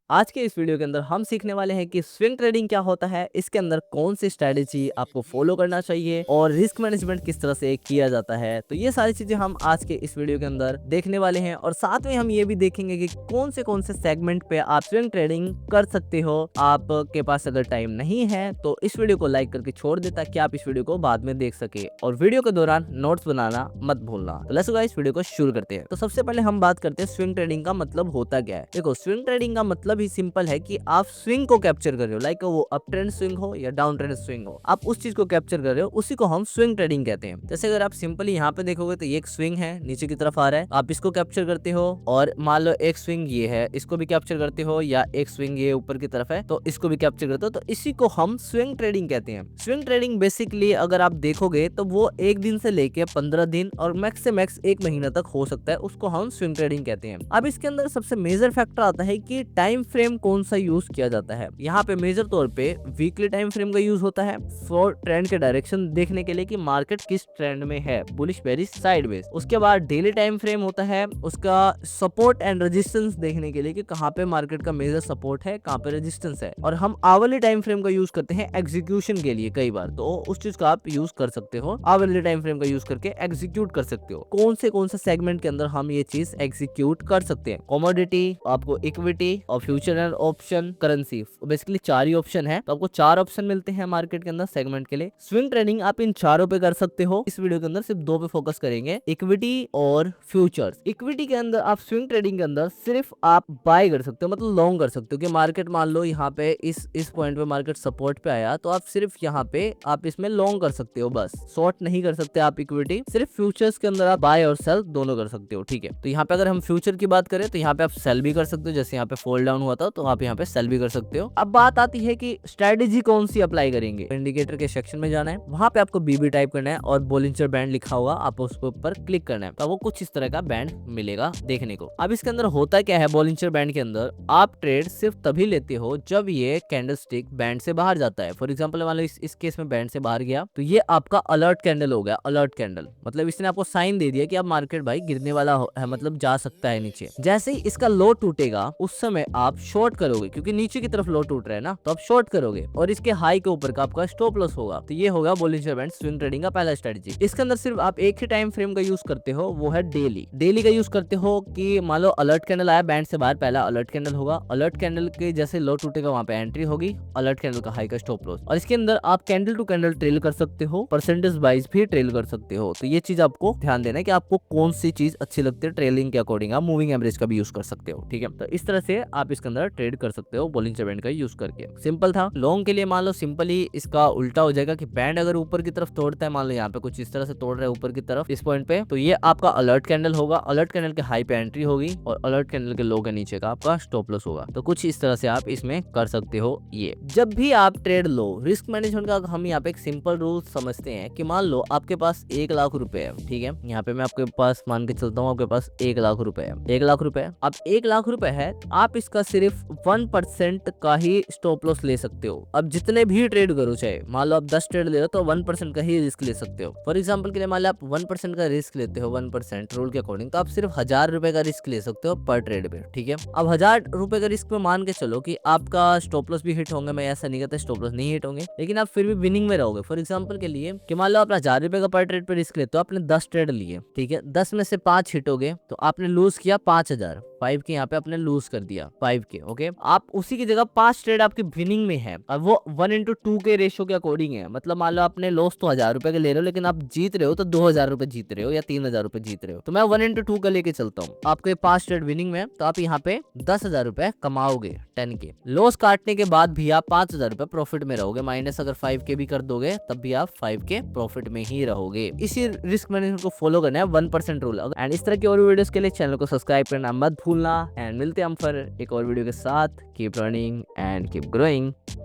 आज के इस वीडियो के अंदर हम सीखने वाले हैं कि स्विंग ट्रेडिंग क्या होता है, इसके अंदर कौन सी स्ट्रेटेजी आपको फॉलो करना चाहिए और रिस्क मैनेजमेंट किस तरह से किया जाता है। तो ये सारी चीजें हम आज के इस वीडियो के अंदर देखने वाले हैं और साथ में हम ये भी देखेंगे कि कौन से सेगमेंट पे आप स्विंग ट्रेडिंग कर सकते हो। आपके पास अगर टाइम नहीं है तो इस वीडियो को लाइक करके छोड़ दे ताकि आप इस वीडियो को बाद में देख सके, और वीडियो के दौरान नोट्स बनाना मत भूलना। तो लेट्स गो गाइस, वीडियो को शुरू करते हैं। तो सबसे पहले हम बात करते हैं स्विंग ट्रेडिंग का मतलब होता क्या है। देखो, स्विंग ट्रेडिंग का मतलब ही सिंपल है कि आप स्विंग को कैप्चर कर रहे हो, लाइक वो अप ट्रेंड स्विंग हो या डाउन ट्रेंड स्विंग हो, आप उस चीज को कैप्चर कर रहे हो, उसी को हम स्विंग ट्रेडिंग कहते हैं। जैसे अगर आप सिंपली यहाँ पे देखोगे तो ये एक स्विंग है, नीचे की तरफ आ रहा है, आप इसको कैप्चर करते हो, और मान लो एक स्विंग ये है, इसको भी कैप्चर करते हो, या एक स्विंग ये ऊपर की तरफ है तो इसको भी कैप्चर करते हो, तो इसी को हम स्विंग ट्रेडिंग कहते हैं। स्विंग ट्रेडिंग बेसिकली अगर आप देखोगे तो वो एक दिन से लेके 15 दिन और मैक्स से मैक्स एक महीना तक हो सकता है, उसको हम स्विंग ट्रेडिंग कहते हैं। अब इसके अंदर सबसे मेजर फैक्टर आता है कि टाइम फ्रेम कौन सा यूज किया जाता है। यहाँ पे मेजर तौर पे वीकली टाइम फ्रेम का यूज होता है फॉर ट्रेंड के डायरेक्शन देखने के लिए कि मार्केट किस ट्रेंड में है, बुलिश बेरिश साइडवेज। उसके बाद डेली टाइम फ्रेम होता है उसका सपोर्ट एंड रेजिस्टेंस देखने के लिए कि कहाँ पे मार्केट का मेजर सपोर्ट है, कहाँ पे रेजिस्टेंस है। और हम आवरली टाइम फ्रेम का यूज करते हैं एग्जीक्यूशन के लिए कई बार, तो उस चीज का आप यूज कर सकते हो, आवरली टाइम फ्रेम का यूज करके एग्जीक्यूट कर सकते हो। कौन से सेगमेंट के अंदर हम ये चीज एग्जीक्यूट कर सकते हैं? कमोडिटी, आपको इक्विटी और future and option, currency, basically 4 he option है, तो आपको 4 ऑप्शन मिलते हैं मार्केट के अंदर सेगमेंट के लिए। स्विंग ट्रेडिंग आप इन चारों पे कर सकते हो। इस वीडियो के अंदर सिर्फ 2 पे फोकस करेंगे, इक्विटी और फ्यूचर्स। इक्विटी के अंदर आप स्विंग ट्रेडिंग के अंदर सिर्फ आप बाय कर सकते हो, मतलब लॉन्ग कर सकते हो कि मार्केट मान लो यहाँ पे इस पॉइंट पे मार्केट सपोर्ट पे आया तो आप सिर्फ यहाँ पे आप इसमें लॉन्ग कर सकते हो, बस शॉर्ट नहीं कर सकते आप इक्विटी। सिर्फ फ्यूचर्स के अंदर आप बाय और सेल दोनों कर सकते हो, ठीक है। तो यहाँ पे अगर हम फ्यूचर की बात करें तो यहाँ पे आप सेल भी कर सकते हो, जैसे यहाँ पे फॉल डाउन हुआ था तो आप यहाँ पे सेल भी कर सकते हो। अब बात आती है कि स्ट्रेटेजी कौन सी अप्लाई करेंगे। इंडिकेटर के सेक्शन में जाना है, वहां पे आपको बीबी टाइप करना है और बोलिंजर बैंड लिखा होगा, आप उसके ऊपर क्लिक करना है तो वो कुछ इस तरह का बैंड मिलेगा देखने को। अब इसके अंदर होता क्या है, बोलिंजर बैंड के अंदर आप ट्रेड सिर्फ तभी लेते हो जब ये कैंडल स्टिक बैंड से बाहर जाता है। फॉर एग्जाम्पल मान लो इस केस में बैंड से बाहर गया तो ये आपका अलर्ट कैंडल हो गया। अलर्ट कैंडल मतलब इसने आपको साइन दे दिया कि अब मार्केट भाई गिरने वाला है, मतलब जा सकता है नीचे। जैसे ही इसका लो टूटेगा उस समय आप शॉर्ट करोगे, क्योंकि नीचे की तरफ लो टूट रहा है ना, तो आप शॉर्ट करोगे और इसके हाई के ऊपर का आपका स्टॉप लॉस होगा। तो ये होगा बोलिंजर बैंड स्विंग ट्रेडिंग का पहला स्ट्रेटजी। इसके अंदर सिर्फ आप एक ही टाइम फ्रेम का यूज करते हो, वो है डेली। डेली का यूज करते हो कि मान लो अलर्ट कैंडल आया बैंड से बाहर, पहला अलर्ट कैंडल होगा, अलर्ट कैंडल के जैसे लो टूटेगा वहां पे एंट्री होगी, अलर्ट कैंडल का हाई का स्टॉप लॉस। और इसके अंदर आप कैंडल टू कैंडल ट्रेल कर सकते हो, परसेंटेज वाइज भी ट्रेल कर सकते हो। तो ये चीज आपको ध्यान देना है कि आपको कौन सी चीज अच्छी लगती है। ट्रेलिंग के अकॉर्डिंग आप मूविंग एवरेज का भी यूज कर सकते हो, ठीक है। तो इस तरह से आप इसके अंदर ट्रेड कर सकते हो बोलिंजर बैंड का यूज करके। सिंपल था। लॉन्ग के लिए मान लो सिंपली इसका उल्टा हो जाएगा कि बैंड अगर ऊपर की तरफ तोड़ता है, मान लो यहाँ पे कुछ इस तरह से तोड़ रहा है ऊपर की तरफ इस पॉइंट पे, तो ये आपका अलर्ट कैंडल होगा, अलर्ट कैंडल के हाई पे एंट्री होगी और अलर्ट कैंडल के लो के नीचे का आपका स्टॉप लॉस होगा। तो कुछ इस तरह से आप इसमें कर सकते हो। ये जब भी आप ट्रेड लो, रिस्क मैनेजमेंट का हम यहाँ पे एक सिंपल रूल समझते हैं कि मान लो आपके पास 1 लाख रुपए है, ठीक है। यहाँ पे मैं आपके पास मान के चलता हूँ आपके पास 1 लाख रुपए है। 1 लाख रुपए, अब 1 लाख रुपए है, आप इसका सिर्फ 1% का ही स्टॉप लॉस ले सकते हो। अब जितने भी ट्रेड करो, चाहे मान लो आप 10 ट्रेड ले रहे हो तो 1% का ही रिस्क ले सकते हो। फॉर एग्जाम्पल के लिए मान लो आप 1% का रिस्क लेते हो, 1% रूल के अकॉर्डिंग, तो आप सिर्फ 1000 रुपए का रिस्क ले सकते हो पर ट्रेड पे, ठीक है। अब 1000 रुपए का रिस्क पे मान के चलो कि आपका स्टॉप लॉस भी हिट होंगे, मैं ऐसा नहीं कहता स्टॉप लॉस नहीं हिट होंगे, लेकिन आप फिर भी विनिंग में रहोगे। फॉर एग्जाम्पल के लिए कि मान लो आप 1000 रुपए का पर ट्रेड पे रिस्क लेते हो, आपने 10 ट्रेड लिए, ठीक है, 10 में से 5 हिट हो गए तो आपने लूज किया 5000, 5 के यहाँ पे आपने लूज कर दिया 5 के, ओके। आप उसी की जगह 5 ट्रेड आपकी विनिंग में है, अब वो 1:2 के रेशियो के अकॉर्डिंग है। मतलब मान लो आपने लॉस तो 1000 रुपए के ले रहे हो, लेकिन आप जीत रहे हो तो 2000 रुपए जीत रहे हो या 3000 रुपए जीत रहे हो, तो मैं 1:2 का लेके चलता हूँ। आपके 5 ट्रेड विनिंग में, तो आप यहाँ पे 10,000 रुपए कमाओगे 10 के। लॉस काटने के बाद भी आप 5000 रुपए प्रॉफिट में रहोगे, माइनस अगर 5 के भी कर दोगे तब भी आप 5 के प्रॉफिट में ही रहोगे। इसी रिस्क मैनेजमेंट को फॉलो करना है, 1% रूल। एंड इस तरह की और वीडियोस के लिए चैनल को सब्सक्राइब करना मत भूलना। एंड मिलते हैं हम फिर एक और वीडियो के साथ। Keep running and keep growing.